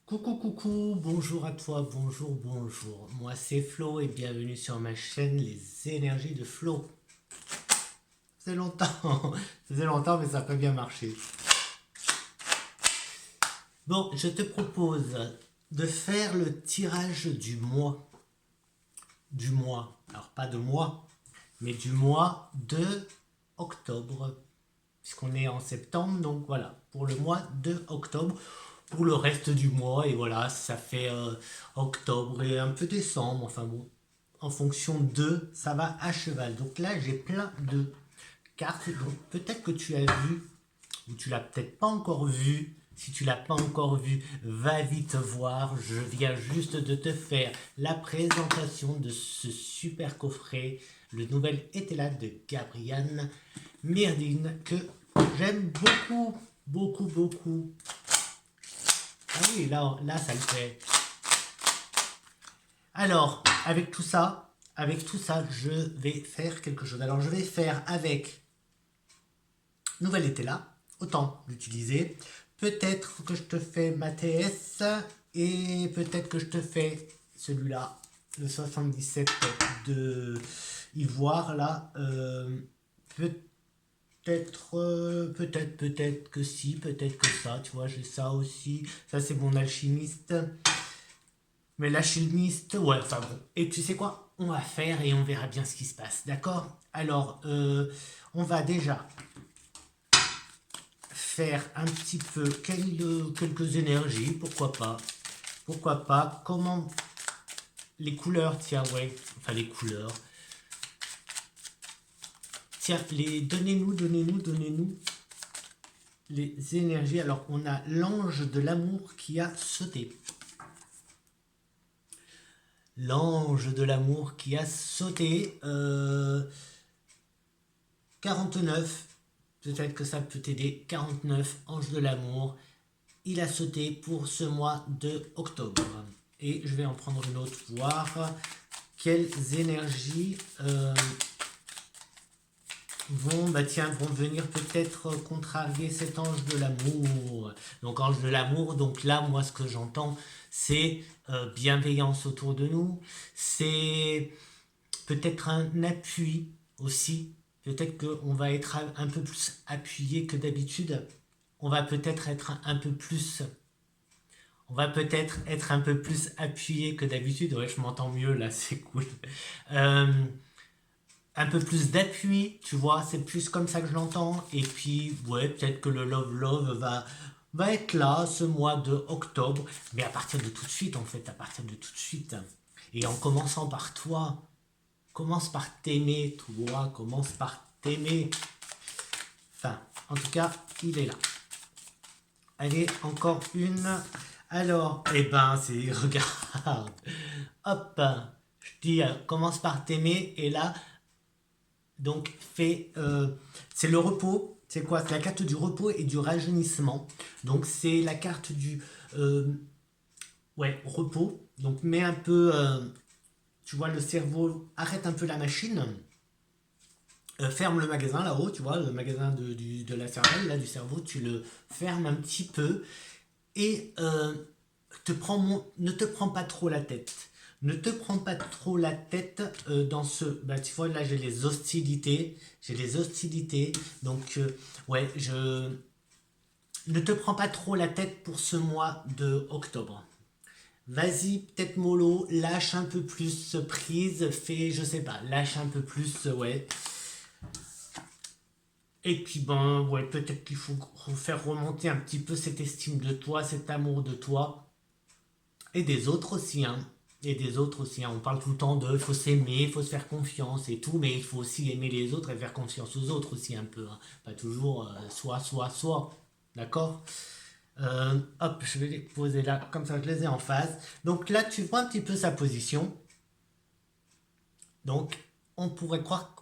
Coucou, coucou, bonjour à toi, bonjour, bonjour. Moi c'est Flo et bienvenue sur ma chaîne Les Énergies de Flo. Ça faisait longtemps, ça faisait longtemps mais ça n'a pas bien marché. Bon, je te propose de faire le tirage du mois. Du mois, alors pas de mois, mais du mois de octobre. Puisqu'on est en septembre, donc voilà, pour le mois de octobre. Pour le reste du mois, et voilà, ça fait octobre et un peu décembre, enfin bon, en fonction de, ça va à cheval. Donc là, j'ai plein de cartes, donc peut-être que tu as vu, ou tu l'as peut-être pas encore vu. Si tu l'as pas encore vu, va vite voir, je viens juste de te faire la présentation de ce super coffret, le nouvel Etela de Gabriane Myrdine, que j'aime beaucoup, beaucoup, beaucoup. Ah oui, là, ça le fait. Alors, avec tout ça, je vais faire quelque chose. Alors, je vais faire avec Nouvelle été là, autant l'utiliser. Peut-être que je te fais ma TS et peut-être que je te fais celui-là, le 77 de Ivoire là. Peut-être que si, peut-être que ça, tu vois, j'ai ça aussi. Ça, c'est mon alchimiste. Mais l'alchimiste, ouais, enfin bon. Et tu sais quoi? On va faire et on verra bien ce qui se passe, d'accord? Alors, on va déjà faire un petit peu quelques énergies, pourquoi pas? Pourquoi pas? Comment les couleurs, tiens, ouais, enfin les couleurs. Tiens, donnez-nous les énergies. Alors, on a l'ange de l'amour qui a sauté. L'ange de l'amour qui a sauté. 49. Peut-être que ça peut t'aider. 49, ange de l'amour. Il a sauté pour ce mois de octobre. Et je vais en prendre une autre, voir quelles énergies vont venir peut-être contrarier cet ange de l'amour. Donc ange de l'amour, donc là, moi, ce que j'entends, c'est bienveillance autour de nous. C'est peut-être un appui aussi. Peut-être qu'on va être un peu plus appuyé que d'habitude. On va peut-être être un peu plus... On va peut-être être un peu plus appuyé que d'habitude. Ouais, je m'entends mieux là, c'est cool. Euh, un peu plus d'appui, tu vois, c'est plus comme ça que je l'entends. Et puis, ouais, peut-être que le love va être là ce mois de octobre. Mais à partir de tout de suite, en fait, à partir de tout de suite. Et en commençant par toi, commence par t'aimer, toi, commence par t'aimer. Enfin, en tout cas, il est là. Allez, encore une. Alors, eh ben, c'est, regarde, hop, je dis, commence par t'aimer, et là, donc, c'est le repos, c'est quoi? C'est la carte du repos et du rajeunissement. Donc, c'est la carte du, ouais, repos. Donc, mets un peu, tu vois, le cerveau, arrête un peu la machine. Ferme le magasin là-haut, tu vois, le magasin de la cervelle, là, du cerveau, tu le fermes un petit peu et ne te prends pas trop la tête. Ne te prends pas trop la tête dans ce... Bah, tu vois, là, j'ai les hostilités. J'ai les hostilités. Donc, ouais, ne te prends pas trop la tête pour ce mois de octobre. Vas-y, peut-être mollo, lâche un peu plus prise, fais, je sais pas, lâche un peu plus, ouais. Et puis ben ouais, peut-être qu'il faut faire remonter un petit peu cette estime de toi, cet amour de toi. Et des autres aussi, hein. Et des autres aussi, hein. On parle tout le temps de il faut s'aimer, il faut se faire confiance et tout, mais il faut aussi aimer les autres et faire confiance aux autres aussi un peu, hein. Pas toujours soi. D'accord? Hop, je vais les poser là, comme ça je les ai en face. Donc là, tu vois un petit peu sa position. Donc, on pourrait croire,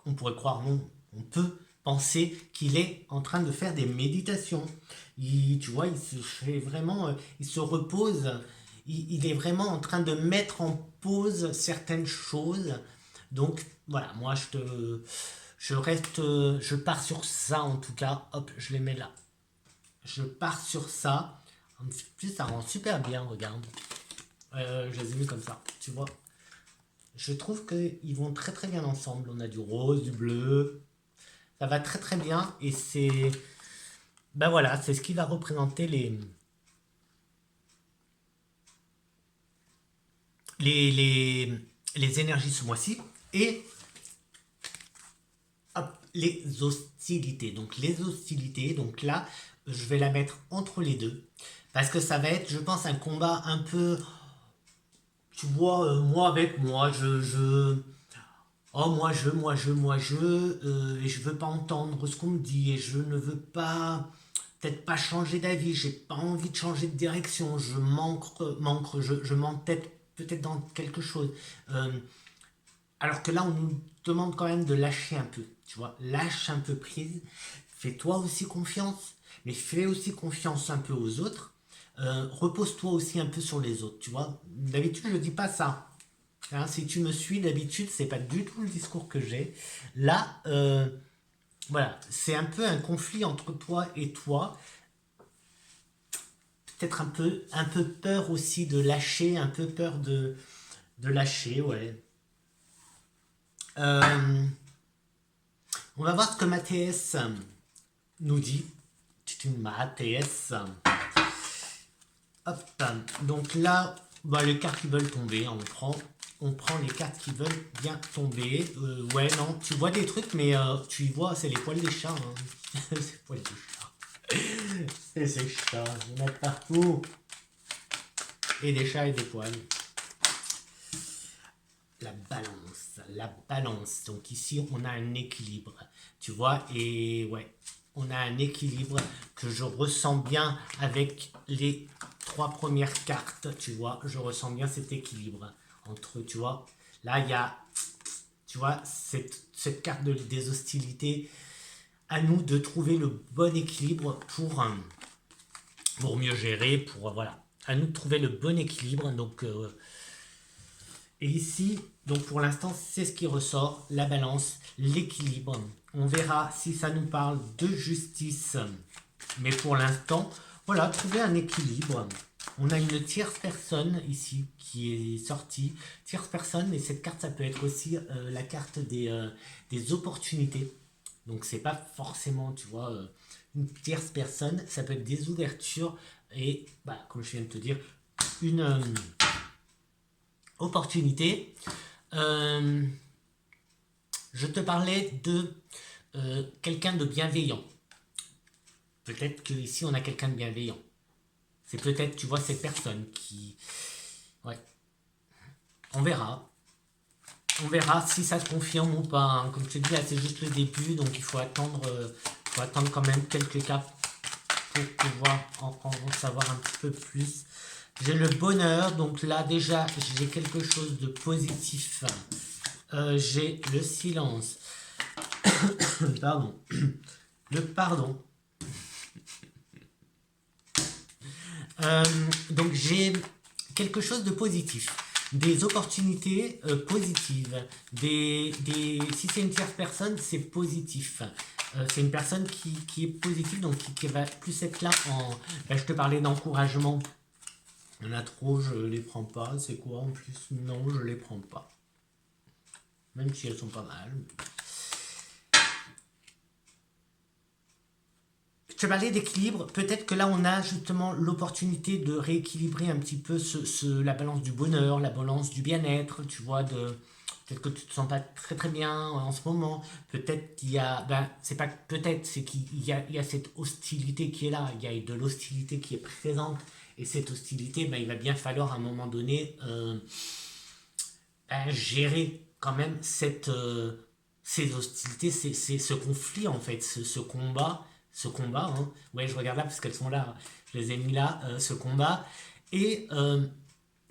non, on peut penser qu'il est en train de faire des méditations. Tu vois, il se fait vraiment, il se repose, il est vraiment en train de mettre en pause certaines choses. Donc, voilà, moi, je pars sur ça en tout cas. Hop, je les mets là. Je pars sur ça. En plus, ça rend super bien, regarde. Je les ai mis comme ça, tu vois. Je trouve qu'ils vont très très bien ensemble. On a du rose, du bleu. Ça va très très bien. Et c'est... Ben voilà, c'est ce qui va représenter les, les, les énergies ce mois-ci. Et hop, les hostilités. Donc les hostilités, donc là, je vais la mettre entre les deux. Parce que ça va être, je pense, un combat un peu... Tu vois, moi avec moi, oh, et je veux pas entendre ce qu'on me dit, et je ne veux pas, peut-être pas changer d'avis, j'ai pas envie de changer de direction, je manque peut-être dans quelque chose. Euh, alors que là, on nous demande quand même de lâcher un peu, tu vois, lâche un peu prise, fais-toi aussi confiance, mais fais aussi confiance un peu aux autres. Repose-toi aussi un peu sur les autres, tu vois. D'habitude, je dis pas ça. Hein, si tu me suis d'habitude, c'est pas du tout le discours que j'ai. Là, voilà, c'est un peu un conflit entre toi et toi. Peut-être un peu peur aussi de lâcher, un peu peur de lâcher, ouais. Euh, on va voir ce que Mathias nous dit. C'est une Mathias. Hop, donc là, bah, les cartes qui veulent tomber, hein, on prend les cartes qui veulent bien tomber. Ouais, non, tu vois des trucs, mais tu y vois, c'est les poils des chats. Hein. C'est les poils des chats. C'est ces chats, il y en a partout. Et des chats et des poils. La balance, la balance. Donc ici, on a un équilibre, tu vois, et ouais, on a un équilibre que je ressens bien avec les trois premières cartes, tu vois, je ressens bien cet équilibre entre, tu vois, là, il y a, tu vois, cette carte des hostilités, à nous de trouver le bon équilibre pour mieux gérer, pour, voilà, à nous de trouver le bon équilibre, donc... et ici, donc pour l'instant, c'est ce qui ressort, la balance, l'équilibre. On verra si ça nous parle de justice. Mais pour l'instant, voilà, trouver un équilibre. On a une tierce personne ici qui est sortie. Tierce personne, et cette carte, ça peut être aussi la carte des opportunités. Donc c'est pas forcément, tu vois, une tierce personne. Ça peut être des ouvertures et, bah, comme je viens de te dire, une... opportunité. Euh, je te parlais de quelqu'un de bienveillant. Peut-être qu'ici on a quelqu'un de bienveillant. C'est peut-être, tu vois, cette personne qui... Ouais. On verra. On verra si ça se confirme ou pas. Hein. Comme je te dis, là c'est juste le début, donc il faut attendre quand même quelques cas pour pouvoir en savoir un petit peu plus. J'ai le bonheur, donc là déjà j'ai quelque chose de positif. J'ai le silence. Pardon. Le pardon. Donc j'ai quelque chose de positif. Des opportunités positives. Si c'est une tierce personne, c'est positif. C'est une personne qui est positive, donc qui va plus être là en... Ben, je te parlais d'encouragement. Il y en a trop, je les prends pas. C'est quoi en plus? Non, je les prends pas. Même si elles sont pas mal. Je te parlais d'équilibre, peut-être que là on a justement l'opportunité de rééquilibrer un petit peu la balance du bonheur, la balance du bien-être, tu vois, peut-être que tu te sens pas très très bien en ce moment, peut-être qu'il y a, ben c'est pas peut-être, c'est il y a cette hostilité qui est là, il y a de l'hostilité qui est présente, et cette hostilité, ben, il va bien falloir à un moment donné gérer quand même ces hostilités, ce conflit en fait, ce combat, hein. Ouais, je regarde là parce qu'elles sont là, je les ai mis là, ce combat. Et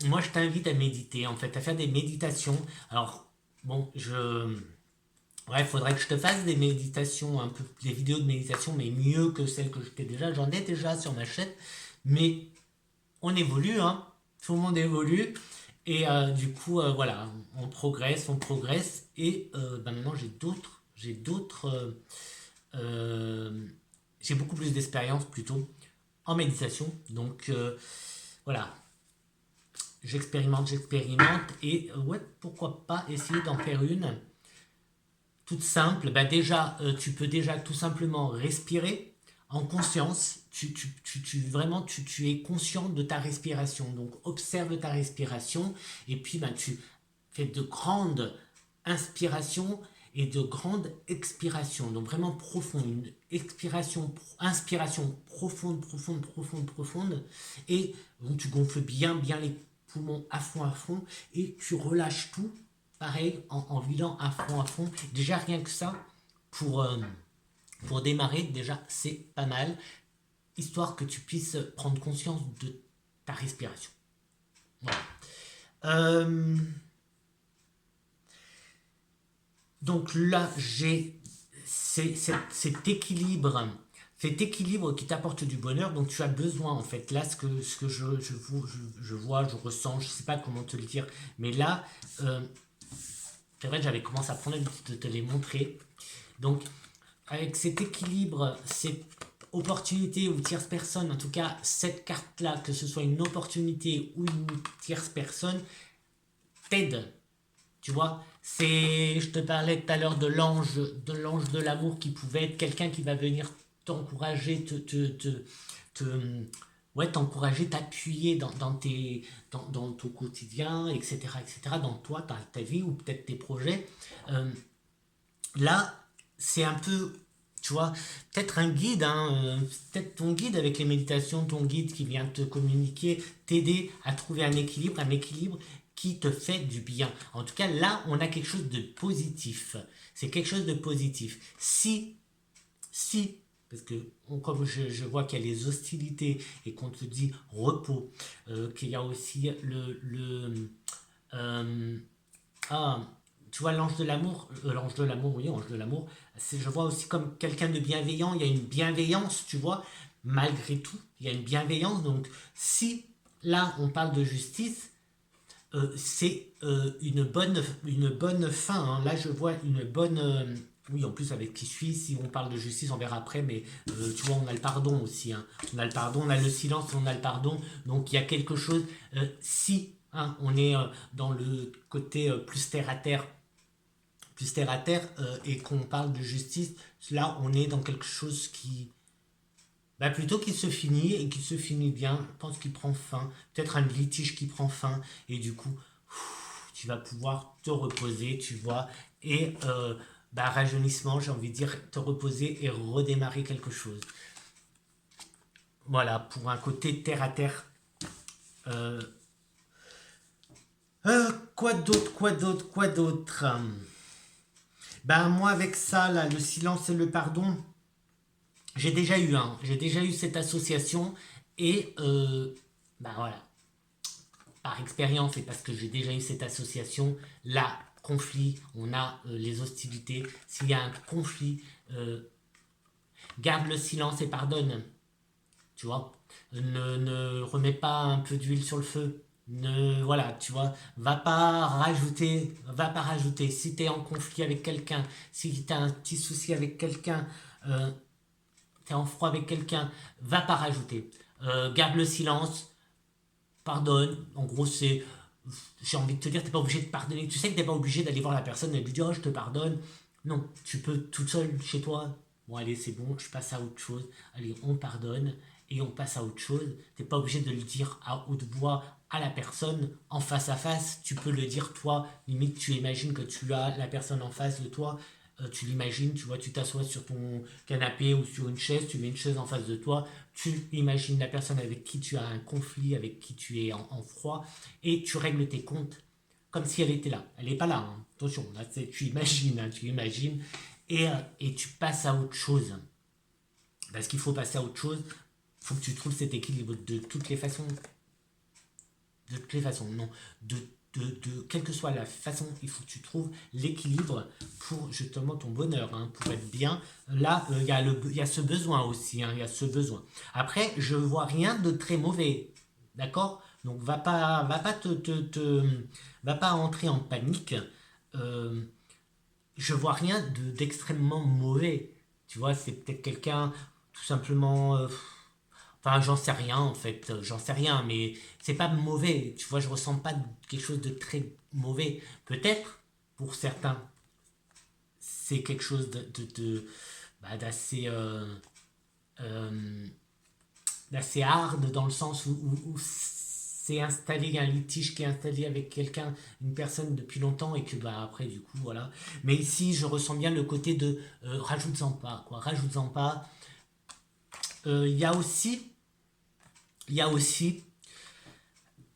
moi, je t'invite à méditer, en fait, à faire des méditations. Alors, bon, ouais, il faudrait que je te fasse des méditations, un peu, des vidéos de méditation, mais mieux que celles que je t'ai déjà. J'en ai déjà sur ma chaîne, mais on évolue, hein. Tout le monde évolue. Et du coup, voilà, on progresse. Et ben maintenant, j'ai d'autres, j'ai beaucoup plus d'expérience plutôt. en méditation. Donc voilà, j'expérimente et ouais, pourquoi pas essayer d'en faire une toute simple. Bah déjà, tu peux déjà tout simplement respirer en conscience. Vraiment, tu es conscient de ta respiration. Donc, observe ta respiration et puis bah, tu fais de grandes inspirations et de grandes expirations. Donc, vraiment profonde. Une inspiration profonde. Et donc, tu gonfles bien les poumons à fond. Et tu relâches tout pareil, en vidant à fond. Déjà, rien que ça, pour démarrer, déjà, c'est pas mal, histoire que tu puisses prendre conscience de ta respiration. Voilà. Donc là, j'ai cet équilibre qui t'apporte du bonheur. Donc tu as besoin, en fait, là, ce que je vois, je ressens, je sais pas comment te le dire, mais là, c'est vrai que j'avais commencé à prendre l'habitude de te les montrer. Donc, avec cet équilibre, cette opportunité ou tierce personne, en tout cas, cette carte-là, que ce soit une opportunité ou une tierce personne, t'aide. Tu vois, je te parlais tout à l'heure de l'ange de l'amour qui pouvait être quelqu'un qui va venir t'encourager, ouais, t'encourager, t'appuyer dans ton quotidien, etc., dans toi, ta vie ou peut-être tes projets. Là, c'est un peu, tu vois, peut-être un guide, peut-être ton guide avec les méditations, ton guide qui vient te communiquer, t'aider à trouver un équilibre qui te fait du bien. En tout cas, là, on a quelque chose de positif. C'est quelque chose de positif. Si, parce que comme je vois qu'il y a les hostilités et qu'on te dit repos, qu'il y a aussi euh, ah, tu vois, l'ange de l'amour, oui, ange de l'amour, je vois aussi comme quelqu'un de bienveillant, il y a une bienveillance, tu vois, malgré tout, il y a une bienveillance, donc si là on parle de justice, c'est une bonne fin, hein. Là je vois une bonne... oui, en plus avec qui suis, si on parle de justice, on verra après, mais tu vois, on a le pardon aussi, hein. On a le pardon, on a le silence, on a le pardon, donc il y a quelque chose, si hein, on est dans le côté plus terre à terre et qu'on parle de justice, là on est dans quelque chose qui, bah, plutôt qu'il se finit et qu'il se finit bien, je pense qu'il prend fin, peut-être un litige qui prend fin et du coup tu vas pouvoir te reposer, tu vois, et bah, rajeunissement, j'ai envie de dire, te reposer et redémarrer quelque chose. Voilà, pour un côté terre à terre. Euh, quoi d'autre. Ben moi avec ça, là, le silence et le pardon, j'ai déjà eu cette association et ben voilà, par expérience et parce que j'ai déjà eu cette association, là, conflit, on a les hostilités. S'il y a un conflit, garde le silence et pardonne. Tu vois, ne remets pas un peu d'huile sur le feu. Voilà, tu vois, va pas rajouter. Si tu es en conflit avec quelqu'un, si tu as un petit souci avec quelqu'un, tu es en froid avec quelqu'un, va pas rajouter. Garde le silence, pardonne. En gros, j'ai envie de te dire, t'es pas obligé de pardonner. Tu sais que t'es pas obligé d'aller voir la personne et lui dire, oh, je te pardonne. Non, tu peux toute seule chez toi. Bon, allez, c'est bon, je passe à autre chose. Allez, on pardonne et on passe à autre chose. T'es pas obligé de le dire à haute voix à la personne en face à face. Tu peux le dire toi. Limite, tu imagines que tu as la personne en face de toi. Tu l'imagines, tu vois, tu t'assois sur ton canapé ou sur une chaise, tu mets une chaise en face de toi, tu imagines la personne avec qui tu as un conflit, avec qui tu es en froid, et tu règles tes comptes comme si elle était là. Elle n'est pas là, hein. Attention, là, tu imagines, et tu passes à autre chose. Parce qu'il faut passer à autre chose, il faut que tu trouves cet équilibre de toutes les façons. De toutes les façons, non. Quelle que soit la façon, il faut que tu trouves l'équilibre pour justement ton bonheur, hein, pour être bien. Là, il y a ce besoin aussi, hein, il y a ce besoin. Après, je vois rien de très mauvais, d'accord? Donc, va pas entrer en panique. Euh, je vois rien d'extrêmement mauvais. Tu vois, c'est peut-être quelqu'un, tout simplement. Enfin, j'en sais rien en fait, j'en sais rien, mais c'est pas mauvais, tu vois, je ressens pas quelque chose de très mauvais. Peut-être, pour certains, c'est quelque chose d'assez euh, d'assez hard dans le sens où c'est installé, un litige qui est installé avec quelqu'un, une personne depuis longtemps et que bah après du coup voilà. Mais ici je ressens bien le côté de rajoute-en pas, quoi, rajoute-en pas. Il y a aussi, il y a aussi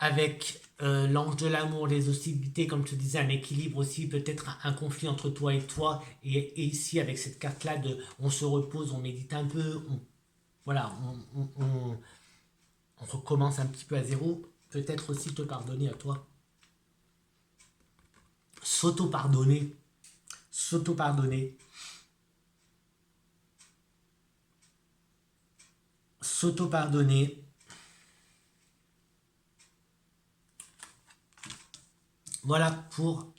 avec l'ange de l'amour, les hostilités, comme je te disais, un équilibre aussi, peut-être un conflit entre toi et toi. Et ici, avec cette carte-là, on se repose, on médite un peu, voilà, on recommence un petit peu à zéro. Peut-être aussi te pardonner à toi. S'auto-pardonner. S'auto-pardonner. S'auto-pardonner. Voilà pour...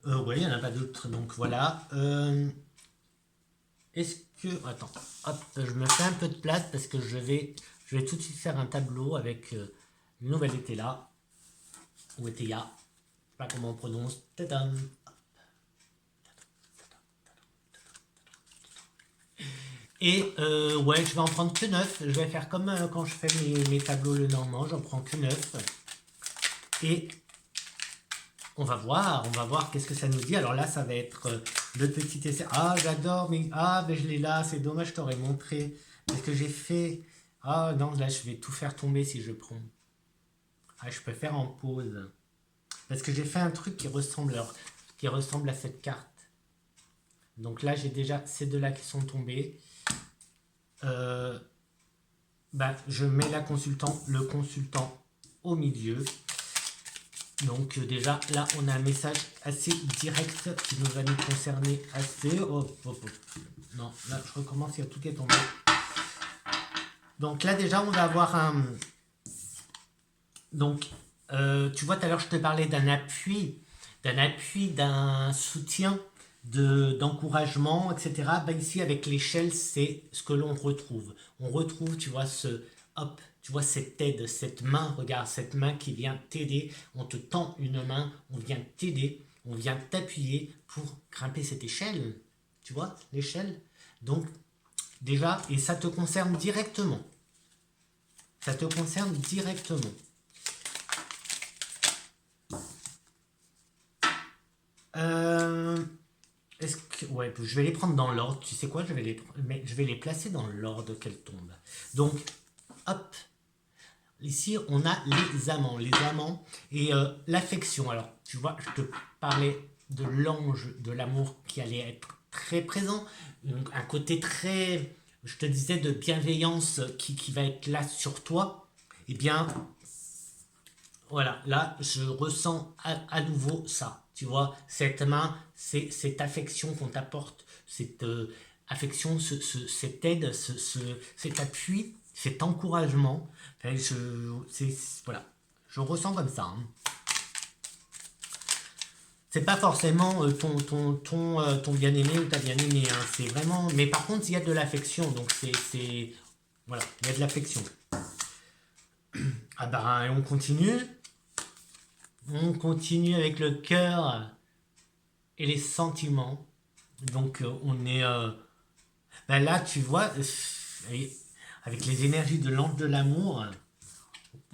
ouais, il n'y en a pas d'autres, donc voilà. Est-ce que... Attends, hop, je me fais un peu de place parce que je vais tout de suite faire un tableau avec une nouvelle été là. Ou était ya. Je sais pas comment on prononce. Tadam. Et ouais, je vais en prendre que 9. Je vais faire comme quand je fais mes tableaux le normand, j'en prends que 9. Et on va voir qu'est-ce que ça nous dit. Alors là, ça va être le petit essai. Ah, j'adore, mais ah, ben je l'ai là, c'est dommage, je t'aurais montré. Parce que j'ai fait. Ah non, là, je vais tout faire tomber si je prends. Ah, je peux faire en pause. Parce que j'ai fait un truc qui ressemble à cette carte. Donc là, j'ai déjà ces deux-là qui sont tombés. Bah, je mets le consultant au milieu. Donc déjà, là, on a un message assez direct qui nous va nous concerner assez... Oh, oh, oh. Non, là, je recommence, il y a tout qui est tombé. Donc là, déjà, on va avoir un... Donc, tu vois, tout à l'heure, je te parlais d'un appui, d'un soutien, d'encouragement, etc. Bah, ici, avec l'échelle, c'est ce que l'on retrouve. On retrouve, tu vois, hop, tu vois, cette aide, cette main, regarde, cette main qui vient t'aider. On te tend une main, on vient t'aider, on vient t'appuyer pour grimper cette échelle. Tu vois, l'échelle. Donc, déjà, et ça te concerne directement. Ça te concerne directement. Est-ce que... Ouais, je vais les prendre dans l'ordre. Tu sais quoi, je vais les placer dans l'ordre qu'elles tombent. Donc, hop. Ici, on a les amants. Les amants et l'affection. Alors, tu vois, je te parlais de l'ange de l'amour qui allait être très présent. Donc, un côté très, je te disais, de bienveillance qui va être là sur toi. Eh bien, voilà, là, je ressens à nouveau ça. Tu vois, cette main, c'est cette affection qu'on t'apporte, cette affection, cette aide, cet appui, cet encouragement. Enfin, voilà, je ressens comme ça. Hein. C'est pas forcément ton bien-aimé ou ta bien-aimée. Hein. C'est vraiment. Mais par contre, il y a de l'affection. Donc, voilà, il y a de l'affection. Ah bah, on continue. On continue avec le cœur et les sentiments. Donc on est... ben là, tu vois, avec les énergies de l'ange de l'amour,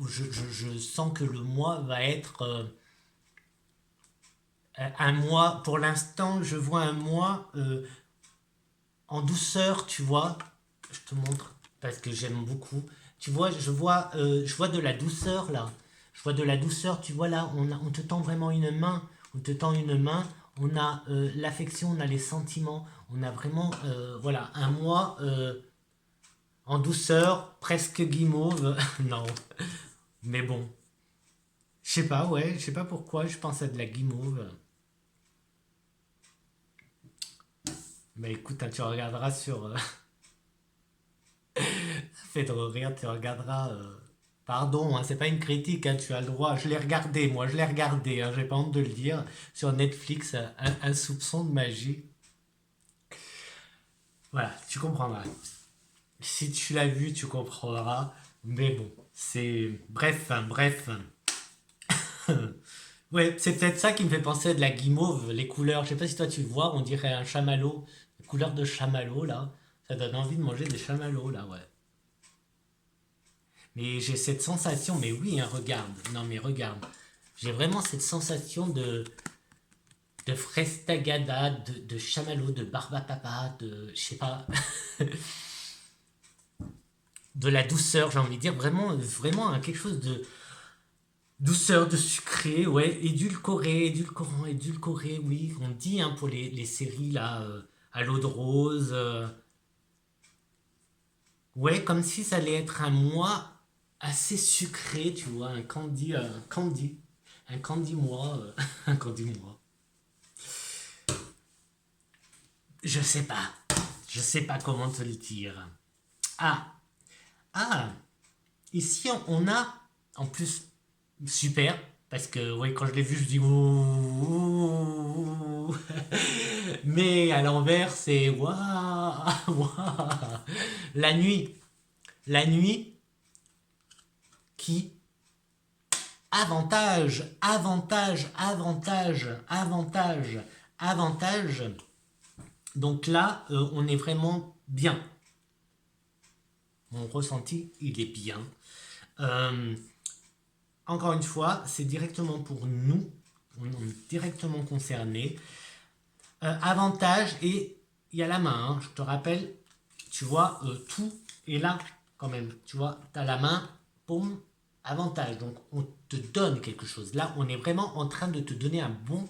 je sens que le mois va être un mois, pour l'instant, je vois un mois en douceur, tu vois. Je te montre, parce que j'aime beaucoup. Tu vois, je vois de la douceur là. Je vois de la douceur, tu vois là, on te tend vraiment une main. On te tend une main, on a l'affection, on a les sentiments. On a vraiment, voilà, un mois en douceur, presque guimauve. Non, mais bon. Je sais pas, ouais, je sais pas pourquoi je pense à de la guimauve. Mais écoute, hein, tu regarderas sur... fait trop rire, tu regarderas... Pardon, hein, c'est pas une critique, hein, tu as le droit. Je l'ai regardé, moi, je l'ai regardé, hein, j'ai pas honte de le dire. Sur Netflix, soupçon de magie. Voilà, tu comprendras. Si tu l'as vu, tu comprendras. Mais bon, c'est... Bref, bref. Ouais, c'est peut-être ça qui me fait penser à de la guimauve, les couleurs. Je sais pas si toi tu vois, on dirait un chamallow. Les couleurs de chamallow, là. Ça donne envie de manger des chamallows, là, ouais. Mais j'ai cette sensation, mais oui, hein, regarde. Non, mais regarde. J'ai vraiment cette sensation de fraise tagada, de chamallow, de barbe à papa, de... Je sais pas... de la douceur, j'ai envie de dire. Vraiment, vraiment hein, quelque chose de douceur, de sucré, ouais. Édulcoré, édulcorant, édulcoré, oui. On dit hein, pour les séries, là, à l'eau de rose. Ouais, comme si ça allait être un mois assez sucré, tu vois. Un candy mois. Un candy mois. Je sais pas. Je sais pas comment te le dire. Ah, ah, ici on a, en plus, super, parce que ouais, quand je l'ai vu, je dis ouh. Mais à l'envers, c'est waouh, waouh. La nuit, la nuit qui avantage, avantage, avantage, avantage, avantage. Donc là, on est vraiment bien. Mon ressenti, il est bien. Euh, Encore une fois, c'est directement pour nous, on est directement concernés. Avantage, et il y a la main, hein, je te rappelle, tu vois, tout est là quand même. Tu vois, tu as la main, boum, avantage. Donc on te donne quelque chose. Là, on est vraiment en train de te donner un bon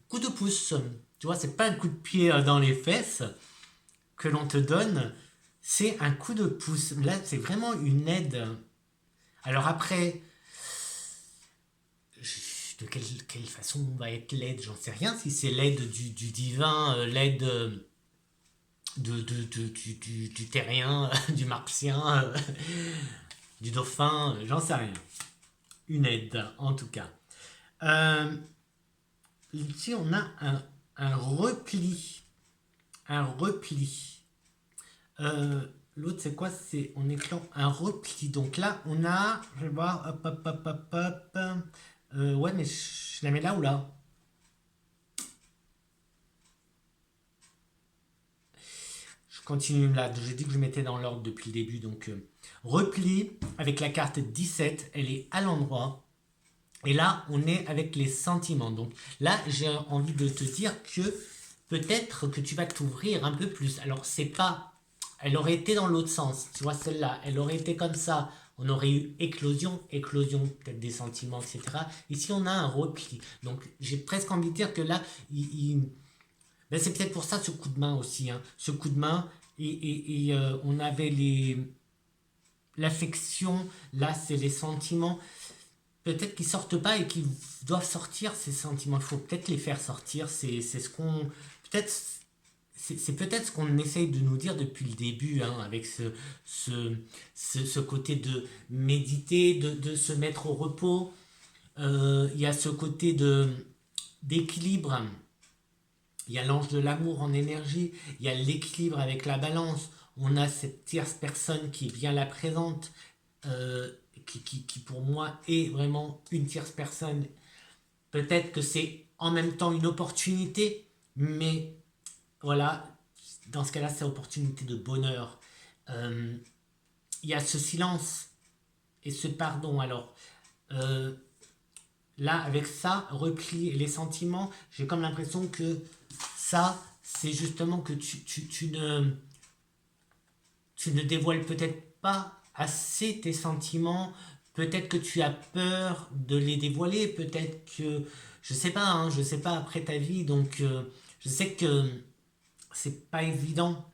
coup de pouce. Tu vois, c'est pas un coup de pied dans les fesses que l'on te donne, c'est un coup de pouce. Là, c'est vraiment une aide. Alors après, de quelle façon va être l'aide, j'en sais rien. Si c'est l'aide du divin, l'aide du terrien, du martien, du dauphin, j'en sais rien. Une aide, en tout cas. Euh, Ici, on a un repli. Un repli. L'autre, c'est quoi? C'est on éclate un repli. Donc là, on a. Je vais voir. Hop, hop, hop, hop, hop. Ouais, mais je la mets là ou là? Je continue là. J'ai dit que je mettais dans l'ordre depuis le début. Donc, repli avec la carte 17. Elle est à l'endroit. Et là, on est avec les sentiments. Donc là, j'ai envie de te dire que peut-être que tu vas t'ouvrir un peu plus. Alors, c'est pas. Elle aurait été dans l'autre sens. Tu vois, celle-là, elle aurait été comme ça. On aurait eu éclosion, éclosion, peut-être des sentiments, etc. Ici, on a un repli. Donc, j'ai presque envie de dire que là, ben, c'est peut-être pour ça ce coup de main aussi. Hein. Ce coup de main, on avait l'affection, là, c'est les sentiments peut-être qu'ils sortent pas et qu'ils doivent sortir ces sentiments. Il faut peut-être les faire sortir. C'est ce qu'on peut-être c'est peut-être ce qu'on essaye de nous dire depuis le début, hein, avec ce côté de méditer, de se mettre au repos. Il y a ce côté d'équilibre. Il y a l'ange de l'amour en énergie. Il y a l'équilibre avec la balance. On a cette tierce personne qui est bien là présente, qui pour moi est vraiment une tierce personne. Peut-être que c'est en même temps une opportunité, mais voilà, dans ce cas-là, c'est opportunité de bonheur. Euh, Il y a ce silence et ce pardon. Alors, euh, là, avec ça, repli et les sentiments, j'ai comme l'impression que ça, c'est justement que tu ne dévoiles peut-être pas assez tes sentiments, peut-être que tu as peur de les dévoiler, peut-être que, je sais pas, hein, je sais pas après ta vie, donc je sais que c'est pas évident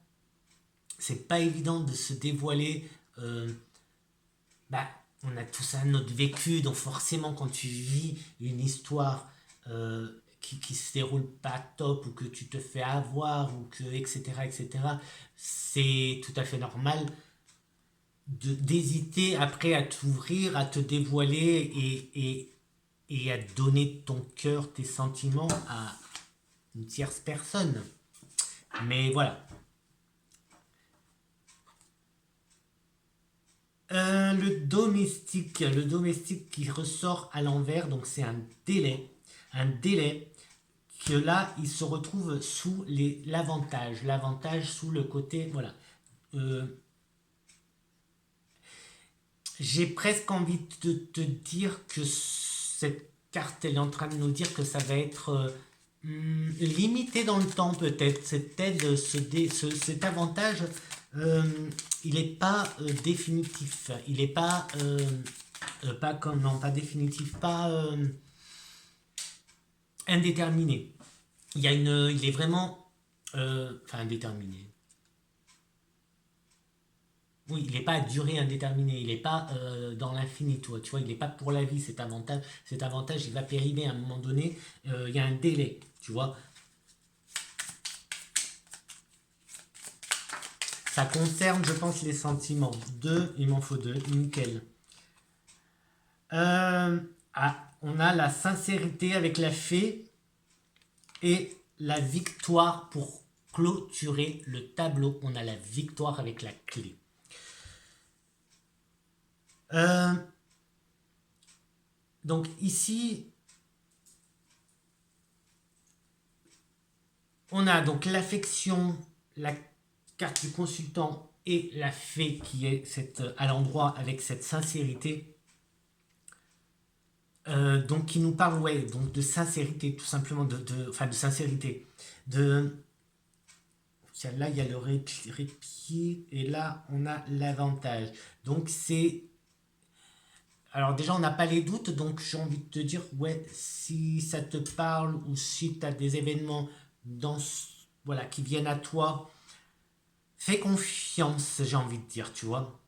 de se dévoiler. euh, Bah, on a tous un autre vécu, donc forcément quand tu vis une histoire qui se déroule pas top ou que tu te fais avoir ou que etc c'est tout à fait normal d'hésiter après à t'ouvrir, à te dévoiler et à donner ton cœur, tes sentiments à une tierce personne. Mais voilà, le domestique qui ressort à l'envers, donc c'est un délai que là, il se retrouve sous l'avantage sous le côté, voilà. Euh, J'ai presque envie de te dire que cette carte, elle est en train de nous dire que ça va être limité dans le temps peut-être. Cette aide, cet avantage, il n'est pas définitif. Il n'est pas, pas comme, non, pas définitif, pas indéterminé. Il est vraiment, enfin indéterminé. Oui, il n'est pas à durée indéterminée, il n'est pas dans l'infini, toi, tu vois, il n'est pas pour la vie cet avantage. Cet avantage, il va périmer à un moment donné, il y a un délai, tu vois. Ça concerne, je pense, les sentiments. Deux, il m'en faut deux, nickel. On a la sincérité avec la fée et la victoire pour clôturer le tableau. On a la victoire avec la clé. Donc ici, on a donc l'affection, la carte du consultant et la fée qui est à l'endroit avec cette sincérité. Donc qui nous parle, ouais, donc de sincérité, tout simplement, enfin de sincérité. Là, il y a le répit et là, on a l'avantage. Donc c'est... Alors déjà, on n'a pas les doutes, donc j'ai envie de te dire, ouais, si ça te parle ou si tu as des événements voilà, qui viennent à toi, fais confiance, j'ai envie de dire, tu vois.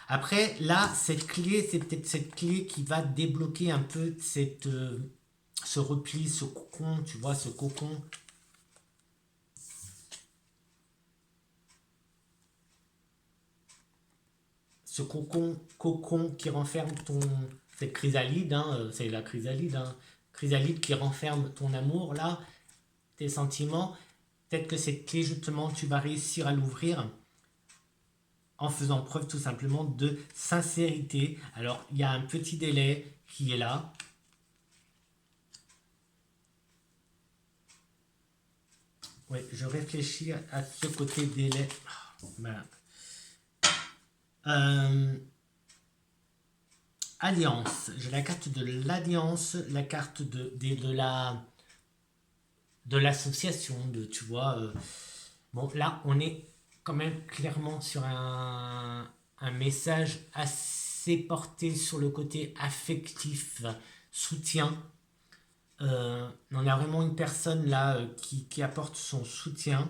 Après, là, cette clé, c'est peut-être cette clé qui va débloquer un peu ce repli, ce cocon, tu vois, ce cocon. Ce cocon qui renferme cette chrysalide, hein, c'est la chrysalide, hein, chrysalide qui renferme ton amour, là, tes sentiments. Peut-être que cette clé, justement, tu vas réussir à l'ouvrir en faisant preuve tout simplement de sincérité. Alors, il y a un petit délai qui est là. Oui, je réfléchis à ce côté délai. Voilà. Alliance. J'ai la carte de l'alliance, la carte de l'association, tu vois. Bon, là, on est quand même clairement sur un message assez porté sur le côté affectif, soutien. On a vraiment une personne là qui apporte son soutien.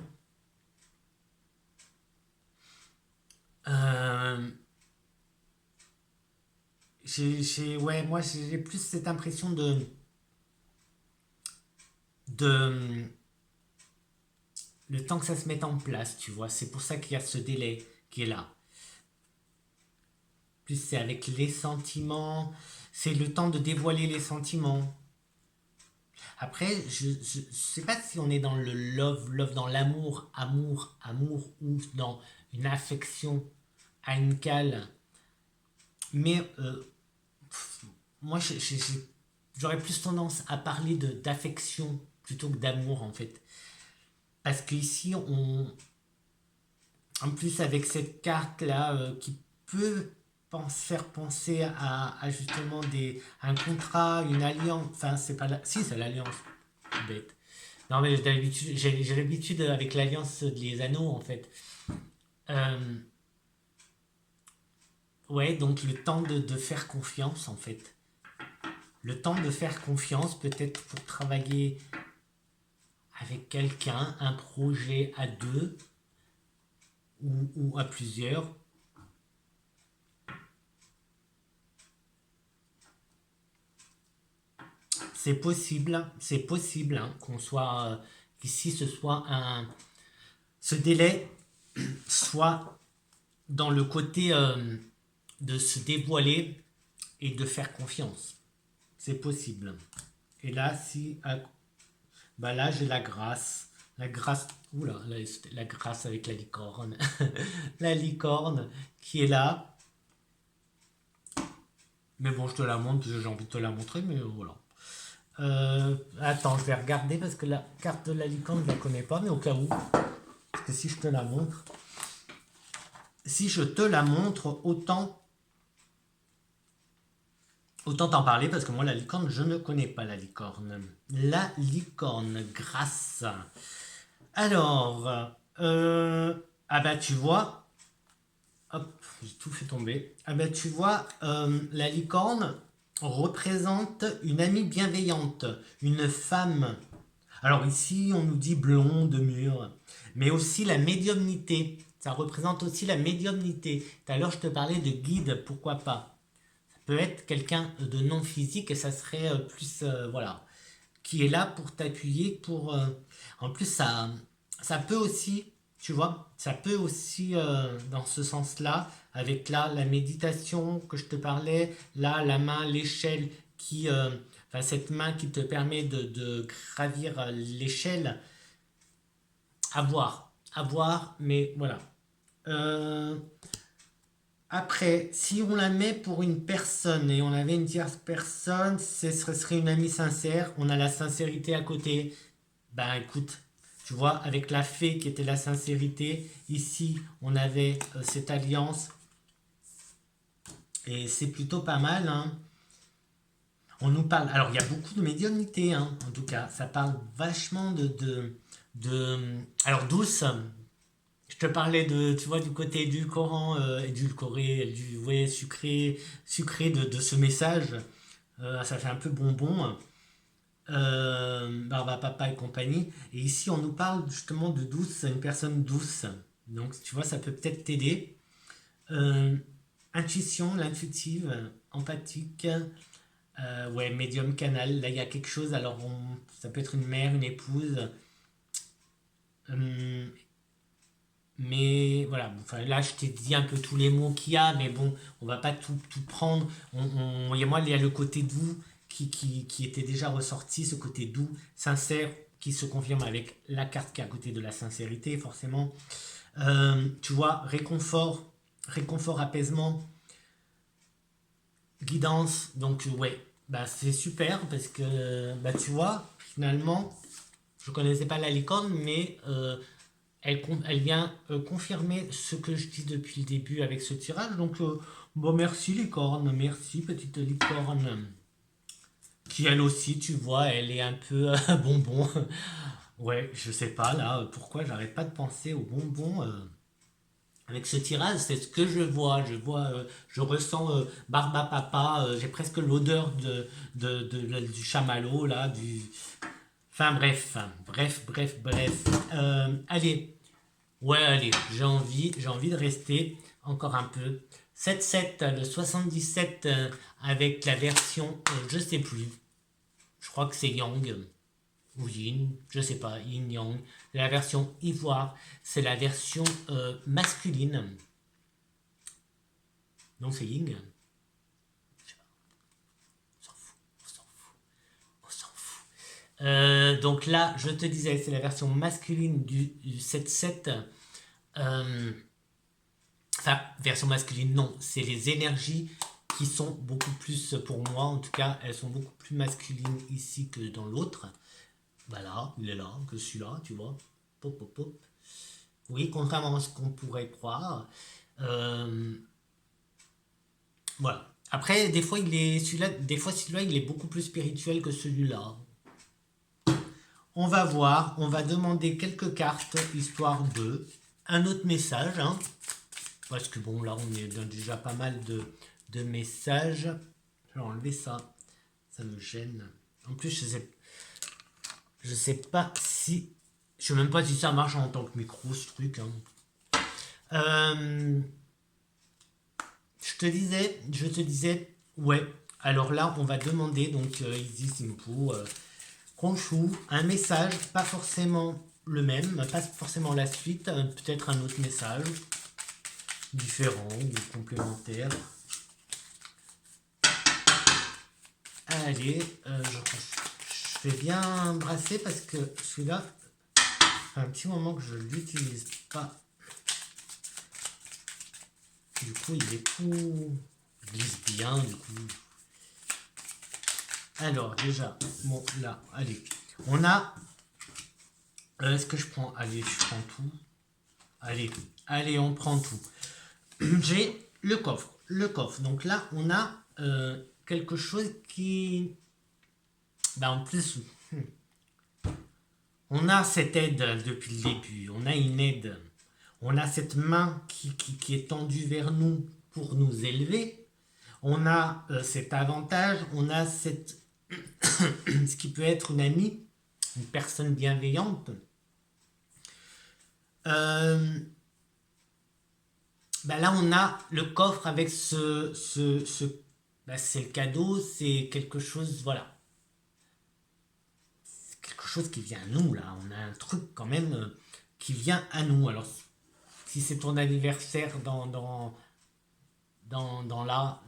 Ouais, moi j'ai plus cette impression de le temps que ça se mette en place, tu vois. C'est pour ça qu'il y a ce délai qui est là. Plus c'est avec les sentiments, c'est le temps de dévoiler les sentiments. Après, je sais pas si on est dans le love dans l'amour, amour, ou dans une affection amicale. Mais moi, j'aurais plus tendance à parler d'affection plutôt que d'amour, en fait. Parce qu'ici, en plus, avec cette carte-là, qui peut faire penser à justement un contrat, une alliance. Enfin, c'est pas la... Si, c'est l'alliance. Bête. Non, mais j'ai l'habitude avec l'alliance des anneaux, en fait. Ouais, donc le temps de faire confiance, en fait. Le temps de faire confiance, peut-être pour travailler avec quelqu'un, un projet à deux ou à plusieurs. C'est possible hein, qu'on soit qu'ici ce délai soit dans le côté de se dévoiler et de faire confiance. C'est possible. Et là, bah là j'ai la grâce. Oula, la grâce avec la licorne. La licorne qui est là. Mais bon, je te la montre parce que j'ai envie de te la montrer, mais voilà. Attends, je vais regarder parce que la carte de la licorne, je ne la connais pas, mais au cas où. Parce que si je te la montre, autant t'en parler parce que moi, la licorne, je ne connais pas la licorne. La licorne, grâce. Alors, ah bah tu vois, hop, j'ai tout fait tomber. Ah bah tu vois, la licorne représente une amie bienveillante, une femme. Alors ici, on nous dit blonde, mûre, mais aussi la médiumnité. Ça représente aussi la médiumnité. Tout à l'heure, je te parlais de guide, pourquoi pas. Ça peut être quelqu'un de non physique et ça serait plus, voilà, qui est là pour t'appuyer, pour... en plus, ça peut aussi, tu vois, ça peut aussi, dans ce sens-là, avec là, la méditation que je te parlais, là, la main, l'échelle, enfin, cette main qui te permet de gravir l'échelle, à voir, mais voilà. Euh, Après, si on la met pour une personne et on avait une tierce personne, ce serait une amie sincère. On a la sincérité à côté. Ben écoute, tu vois, avec la fée qui était la sincérité, ici on avait cette alliance et c'est plutôt pas mal. Hein. On nous parle, alors il y a beaucoup de médiumnité, hein, en tout cas, ça parle vachement alors douce. Je te parlais de, tu vois, du côté édulcorant, édulcoré, ouais, sucré de ce message. Ça fait un peu bonbon. Barba Papa et compagnie. Et ici, on nous parle justement de douce, une personne douce. Donc, tu vois, ça peut peut-être t'aider. Euh, Intuition, l'intuitive, empathique, ouais, médium canal. Là, il y a quelque chose. Alors, ça peut être une mère, une épouse. Euh, mais voilà, enfin, là, je t'ai dit un peu tous les mots qu'il y a, mais bon, on va pas tout prendre. Moi, il y a le côté doux qui était déjà ressorti, ce côté doux, sincère, qui se confirme avec la carte qui est à côté de la sincérité, forcément. Tu vois, réconfort, apaisement, guidance. Donc, ouais, bah, c'est super parce que, bah, tu vois, finalement, je connaissais pas la licorne, mais elle vient confirmer ce que je dis depuis le début avec ce tirage. Donc, bon, merci licorne, merci petite licorne. Qui elle aussi, tu vois, elle est un peu bonbon. Ouais, je sais pas là, pourquoi j'arrête pas de penser aux bonbons. Avec ce tirage, c'est ce que je vois. Je ressens Barba Papa, j'ai presque l'odeur du chamallow là, Enfin bref. Allez, ouais, allez, j'ai envie de rester encore un peu. 7-7, le 77 avec la version, je sais plus, je crois que c'est Yang ou Yin, je sais pas, Yin Yang. La version ivoire, c'est la version masculine. Donc c'est Ying. On s'en fout, on s'en fout, on s'en fout. Donc là, je te disais, c'est la version masculine du 7-7. Enfin, version masculine, non. C'est les énergies qui sont beaucoup plus, pour moi en tout cas, elles sont beaucoup plus masculines ici que dans l'autre. Voilà, il est là, que celui-là, tu vois. Pop, pop, pop. Oui, contrairement à ce qu'on pourrait croire. Euh, voilà. Après, des fois, celui-là, il est beaucoup plus spirituel que celui-là. On va voir, on va demander quelques cartes, histoire de un autre message. Hein, parce que bon, là, on est dans déjà pas mal de messages. Je vais enlever ça. Ça me gêne. En plus, je sais pas si... Je sais même pas si ça marche en tant que micro, ce truc. Hein. Je te disais, ouais. Alors là, on va demander, donc, Easy Simple, Khonshu, un message, pas forcément le même, pas forcément la suite, peut-être un autre message, différent ou complémentaire. Allez, je vais bien brasser parce que celui-là, un petit moment que je ne l'utilise pas. Du coup, il est tout... Il glisse bien, du coup. Alors, déjà, bon, là, allez. On a... Est-ce que je prends... Allez, je prends tout. Allez, on prend tout. J'ai le coffre. Le coffre. Donc là, on a quelque chose qui... Ben, en plus, on a cette aide depuis le début. On a une aide. On a cette main qui est tendue vers nous pour nous élever. On a cet avantage. On a cette... ce qui peut être une amie, une personne bienveillante. Ben là, on a le coffre avec ben c'est le cadeau, c'est quelque chose, voilà. C'est quelque chose qui vient à nous, là. On a un truc quand même qui vient à nous. Alors, si c'est ton anniversaire dans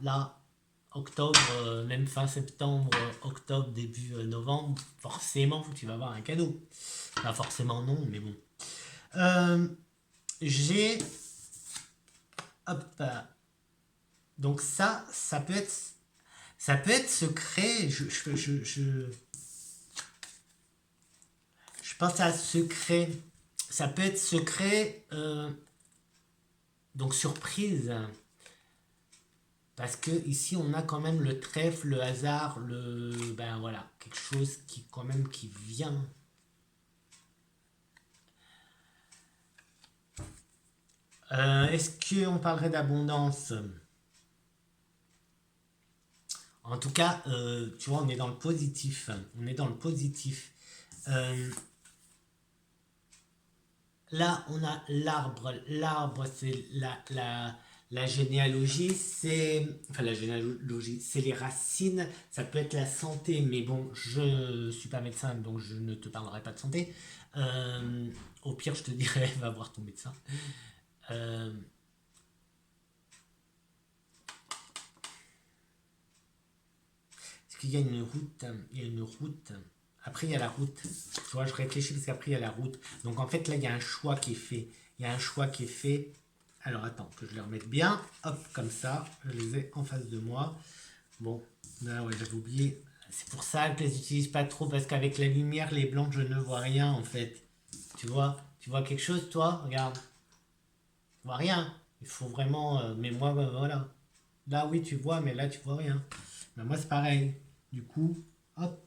là, octobre, même fin septembre, octobre, début novembre, forcément, tu vas avoir un cadeau. Pas forcément non, mais bon. J'ai... Hop. Donc ça peut être... Ça peut être secret. Je pense à secret. Ça peut être secret. Donc surprise. Parce que ici on a quand même le trèfle, le hasard, ben voilà, quelque chose qui quand même qui vient. Est-ce qu'on parlerait d'abondance? En tout cas, tu vois, on est dans le positif. On est dans le positif. Là, on a l'arbre. L'arbre, c'est la généalogie, c'est... Enfin, la généalogie, c'est les racines. Ça peut être la santé, mais bon, je suis pas médecin, donc je ne te parlerai pas de santé. Au pire, je te dirai, va voir ton médecin. Est-ce qu'il y a une route? Il y a une route. Après, il y a la route. Tu vois, je réfléchis parce qu'après, il y a la route. Donc, en fait, là, il y a un choix qui est fait. Il y a un choix qui est fait. Alors, attends, que je les remette bien. Hop, comme ça. Je les ai en face de moi. Bon, là, ouais, j'avais oublié. C'est pour ça que je les utilise pas trop. Parce qu'avec la lumière, les blancs, je ne vois rien, en fait. Tu vois quelque chose, toi? Regarde. Tu vois rien. Il faut vraiment... mais moi, voilà. Là, oui, tu vois, mais là, tu vois rien. Ben, moi, c'est pareil. Du coup, hop.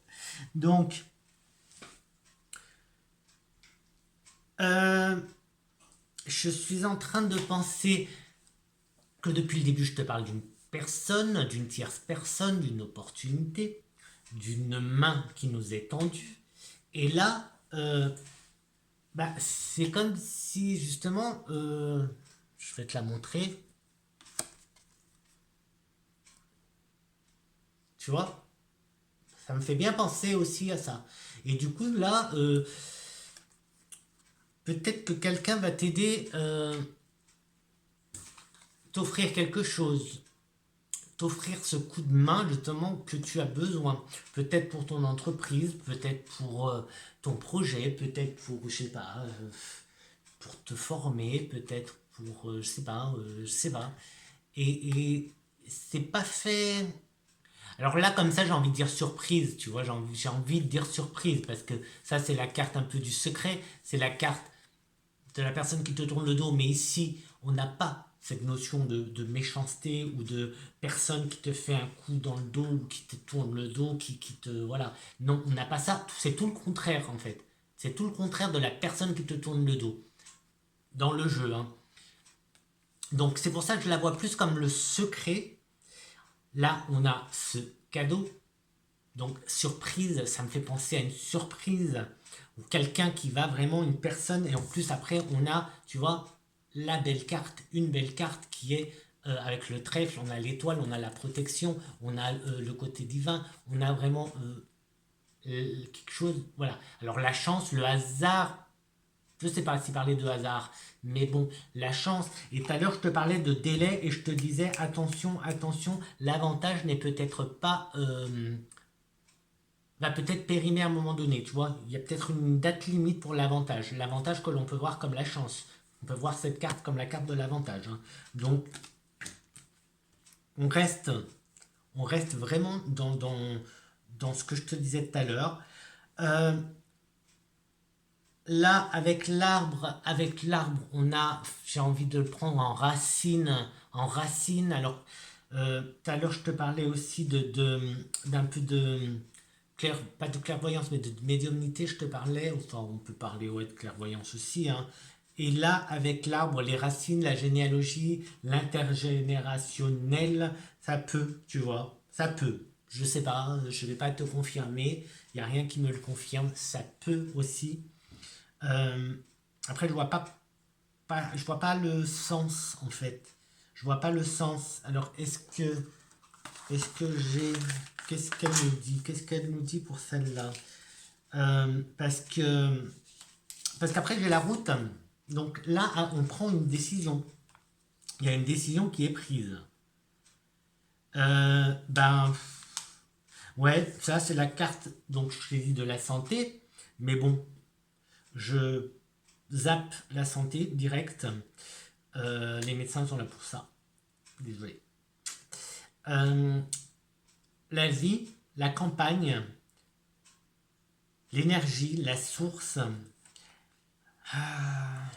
Donc, je suis en train de penser que depuis le début, je te parle d'une personne, d'une tierce personne, d'une opportunité, d'une main qui nous est tendue. Et là, bah, c'est comme si justement, je vais te la montrer. Tu vois? Ça me fait bien penser aussi à ça. Et du coup, là, peut-être que quelqu'un va t'aider, t'offrir quelque chose, t'offrir ce coup de main justement que tu as besoin. Peut-être pour ton entreprise, peut-être pour ton projet, peut-être pour, je sais pas, pour te former, peut-être pour, je sais pas. Et c'est pas fait. Alors là, comme ça, j'ai envie de dire surprise, tu vois, j'ai envie de dire surprise, parce que ça, c'est la carte un peu du secret, c'est la carte de la personne qui te tourne le dos, mais ici, on n'a pas cette notion de méchanceté ou de personne qui te fait un coup dans le dos ou qui te tourne le dos, qui te... Voilà. Non, on n'a pas ça, c'est tout le contraire, en fait. C'est tout le contraire de la personne qui te tourne le dos, dans le jeu, hein. Donc c'est pour ça que je la vois plus comme le secret. Là, on a ce cadeau. Donc surprise, ça me fait penser à une surprise. Ou quelqu'un qui va vraiment, une personne. Et en plus, après, on a, tu vois, la belle carte. Une belle carte qui est avec le trèfle. On a l'étoile, on a la protection, on a le côté divin. On a vraiment quelque chose. Voilà. Alors la chance, le hasard. Je ne sais pas si parler de hasard, mais bon, la chance. Et tout à l'heure, je te parlais de délai et je te disais attention, attention, l'avantage n'est peut-être pas. Va peut-être périmer à un moment donné, tu vois. Il y a peut-être une date limite pour l'avantage. L'avantage que l'on peut voir comme la chance. On peut voir cette carte comme la carte de l'avantage, hein. Donc, on reste vraiment dans ce que je te disais tout à l'heure. Euh, Là, on a, j'ai envie de le prendre en racine, Alors, tout à l'heure, je te parlais aussi d'un peu de pas de clairvoyance, mais de médiumnité. Je te parlais. Enfin, on peut parler ouais, de clairvoyance aussi, hein. Et là, avec l'arbre, les racines, la généalogie, l'intergénérationnel, ça peut, tu vois, ça peut. Je sais pas, hein, je vais pas te confirmer. Il y a rien qui me le confirme. Ça peut aussi. Euh, Après, je vois pas le sens en fait. Je vois pas le sens. Alors, est-ce que j'ai, qu'est-ce qu'elle nous dit? Qu'est-ce qu'elle nous dit pour celle-là? Parce que, parce qu'après j'ai la route. Donc là, on prend une décision. Il y a une décision qui est prise. Ben, ouais, ça c'est la carte. Donc je t'ai dit de la santé, mais bon, je zappe la santé direct. Les médecins sont là pour ça. Désolé. Euh, la vie, la campagne, l'énergie, la source. Ah.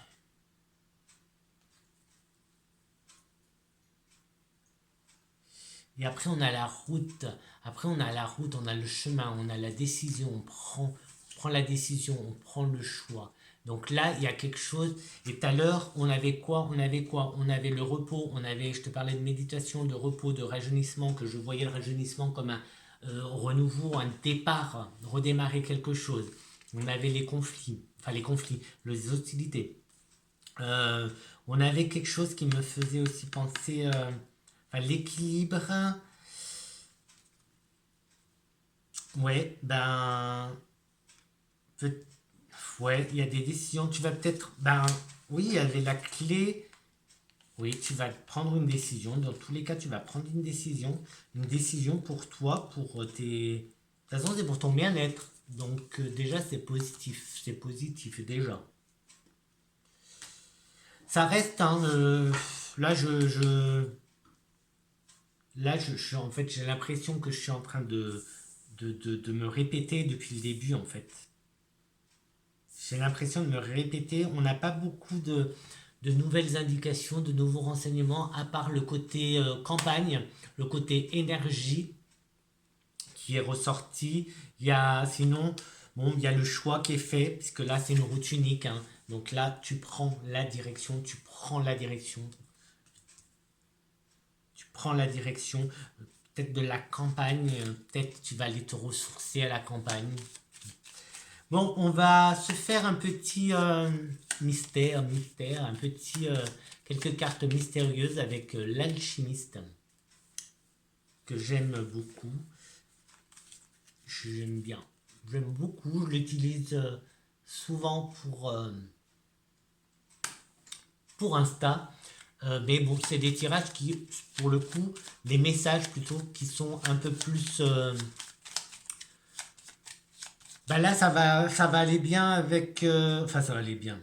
Et après, on a la route. Après, on a la route, on a le chemin, on a la décision. On prend la décision, on prend le choix. Donc là, il y a quelque chose. Et tout à l'heure, on avait quoi? On avait quoi? On avait le repos. Je te parlais de méditation, de repos, de rajeunissement, que je voyais le rajeunissement comme un renouveau, un départ, redémarrer quelque chose. On avait les conflits, les hostilités. Euh, on avait quelque chose qui me faisait aussi penser, l'équilibre. Ouais, ben, peut- ouais, il y a des décisions. Tu vas peut-être, ben, oui, il y avait la clé. Oui, tu vas prendre une décision. Dans tous les cas, tu vas prendre une décision. Une décision pour toi, pour tes. De toute façon, c'est pour ton bien-être. Donc, déjà, c'est positif. C'est positif, déjà. Ça reste, hein, là, en fait, j'ai l'impression que je suis en train de me répéter depuis le début, en fait. J'ai l'impression de me répéter. On n'a pas beaucoup de nouvelles indications, de nouveaux renseignements, à part le côté campagne, le côté énergie qui est ressorti. Sinon, bon, il y a le choix qui est fait, puisque là, c'est une route unique, hein. Donc là, tu prends la direction, peut-être de la campagne, peut-être tu vas aller te ressourcer à la campagne. Bon, on va se faire un petit mystère, quelques cartes mystérieuses avec l'alchimiste, que j'aime beaucoup. J'aime bien. J'aime beaucoup, je l'utilise souvent pour Insta. Mais bon, c'est des tirages qui, pour le coup, des messages plutôt qui sont un peu plus. Bah là, ça va aller bien avec. Enfin, ça va aller bien.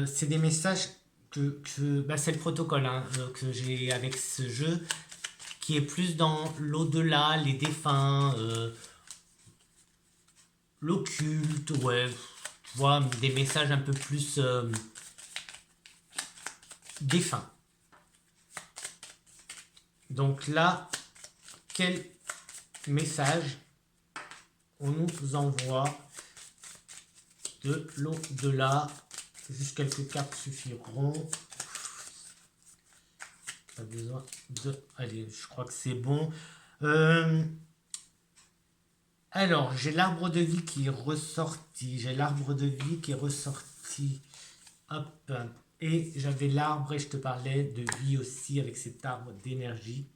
C'est des messages bah, c'est le protocole hein, que j'ai avec ce jeu, qui est plus dans l'au-delà, les défunts, l'occulte, ouais. Tu vois, des messages un peu plus défunts. Donc là, quel message on nous envoie de l'au-delà? Juste quelques cartes suffiront. Pas besoin de. Allez, je crois que c'est bon. Alors, j'ai l'arbre de vie qui est ressorti. Hop. Et j'avais l'arbre et je te parlais de vie aussi avec cet arbre d'énergie.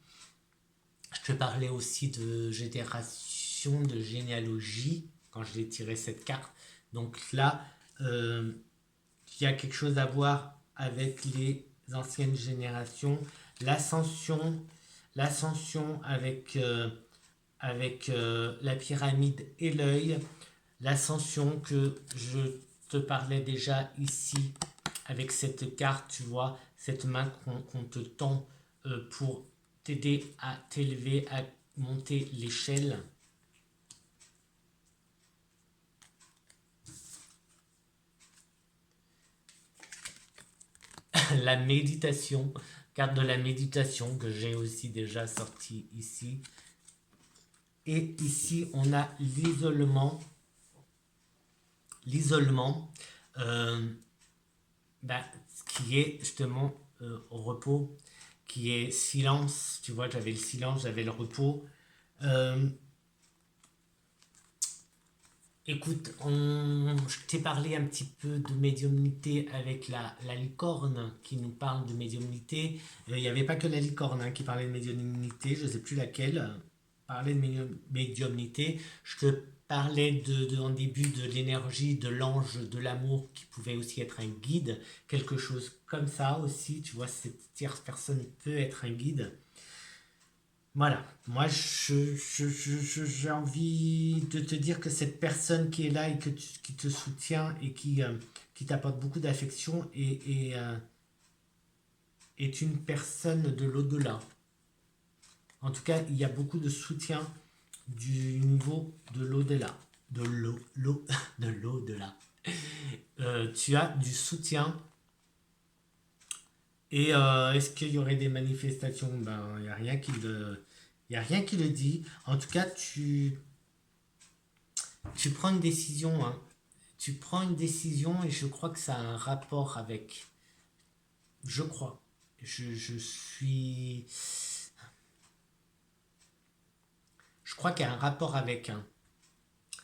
Je te parlais aussi de génération, de généalogie quand je l'ai tiré cette carte. Donc là, il y a quelque chose à voir avec les anciennes générations. L'ascension, avec la pyramide et l'œil. L'ascension que je te parlais déjà ici avec cette carte, tu vois, cette main qu'on te tend pour t'aider à t'élever, à monter l'échelle. la méditation, carte de la méditation que j'ai aussi déjà sortie ici. Et ici, on a l'isolement. L'isolement, qui est justement au repos, qui est silence. Tu vois, j'avais le silence, j'avais le repos. Euh, Écoute, je t'ai parlé un petit peu de médiumnité avec la licorne qui nous parle de médiumnité. Il n'y avait pas que la licorne qui parlait de médiumnité, je ne sais plus laquelle parlait de médiumnité. Je te parlais en début de l'énergie de l'ange de l'amour qui pouvait aussi être un guide, quelque chose comme ça aussi. Tu vois, cette tierce personne peut être un guide. Voilà, moi j'ai envie de te dire que cette personne qui est là et qui te soutient et qui t'apporte beaucoup d'affection est une personne de l'au-delà. En tout cas, il y a beaucoup de soutien du niveau de l'au-delà. De l'au-delà. Tu as du soutien. Et est-ce qu'il y aurait des manifestations? Ben, il n'y a rien qui le... Il y a rien qui le dit. En tout cas, tu prends une décision. Tu prends une décision et je crois que ça a un rapport avec... Je crois. Je suis... Je crois qu'il y a un rapport avec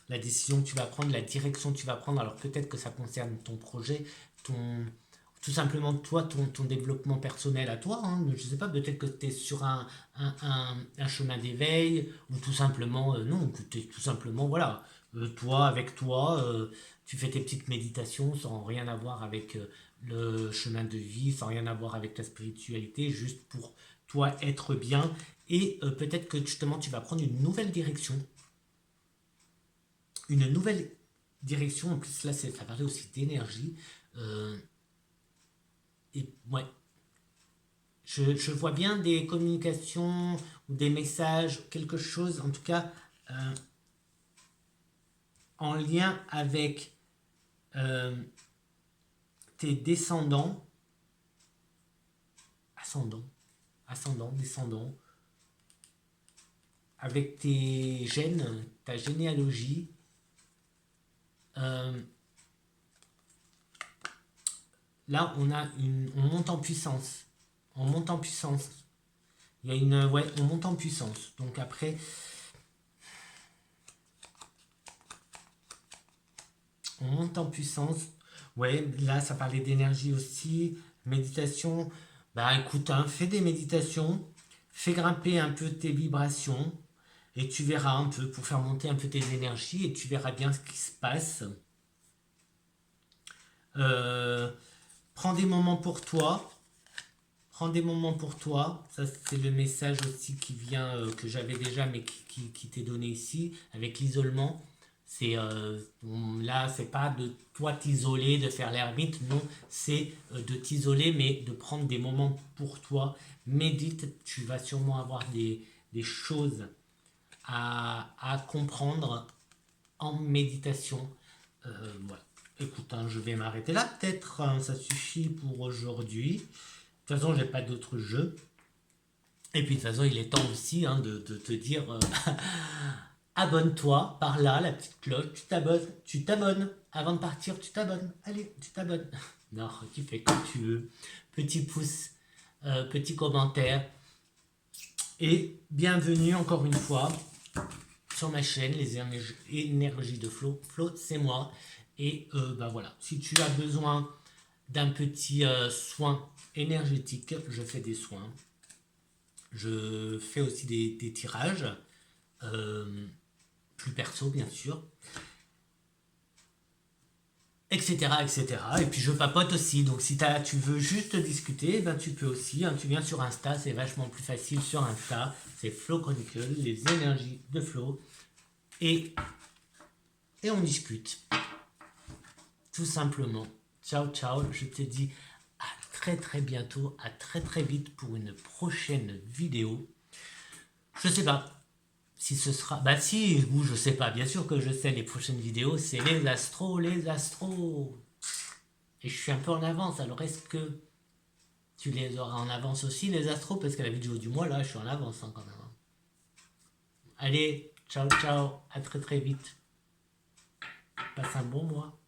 la décision que tu vas prendre, la direction que tu vas prendre. Alors peut-être que ça concerne ton projet, tout simplement toi, ton développement personnel à toi. Je ne sais pas, peut-être que tu es sur un chemin d'éveil, ou tout simplement, non, que tu es tout simplement, voilà, toi, avec toi, tu fais tes petites méditations sans rien avoir avec le chemin de vie, sans rien avoir avec ta spiritualité, juste pour toi être bien. Et peut-être que justement tu vas prendre une nouvelle direction. Une nouvelle direction, en plus là ça parlait aussi d'énergie. Et ouais, je vois bien des communications ou des messages, quelque chose en tout cas en lien avec tes descendants, ascendants, descendants, avec tes gènes, ta généalogie. Là, on monte en puissance. On monte en puissance. Il y a on monte en puissance. Donc après, on monte en puissance. Ouais, là, ça parlait d'énergie aussi. Méditation. Bah écoute, fais des méditations. Fais grimper un peu tes vibrations. Et tu verras un peu, pour faire monter un peu tes énergies. Et tu verras bien ce qui se passe. Prends des moments pour toi. Prends des moments pour toi. Ça, c'est le message aussi qui vient, que j'avais déjà, mais qui t'est donné ici, avec l'isolement. C'est là, c'est pas de toi t'isoler, de faire l'ermite, non, c'est de t'isoler, mais de prendre des moments pour toi. Médite, tu vas sûrement avoir des choses à comprendre en méditation. Voilà. Écoute, je vais m'arrêter là, peut-être, ça suffit pour aujourd'hui. De toute façon, j'ai pas d'autres jeux. Et puis de toute façon, il est temps aussi de te dire abonne-toi par là, la petite cloche, tu t'abonnes. Avant de partir, tu t'abonnes. Allez, tu t'abonnes. Non, tu fais comme tu veux. Petit pouce, petit commentaire. Et bienvenue encore une fois sur ma chaîne, les énergies de Flo. Flo, c'est moi. Et voilà, si tu as besoin d'un petit soin énergétique, je fais des soins. Je fais aussi des tirages, plus perso bien sûr, etc., etc. Et puis je papote aussi, donc si tu veux juste discuter, tu peux aussi, tu viens sur Insta, c'est vachement plus facile sur Insta, c'est Flo Chronicle, les énergies de Flo, et on discute, tout simplement. Ciao, ciao, je te dis à très très bientôt, à très très vite pour une prochaine vidéo. Je sais pas si ce sera... Bah si, ou je sais pas, bien sûr que je sais, les prochaines vidéos, c'est les astros. Et je suis un peu en avance, alors est-ce que Tu les auras en avance aussi, les astros, parce que la vidéo du mois, là, je suis en avance hein, quand même. Allez, ciao, ciao, à très très vite. Passe un bon mois.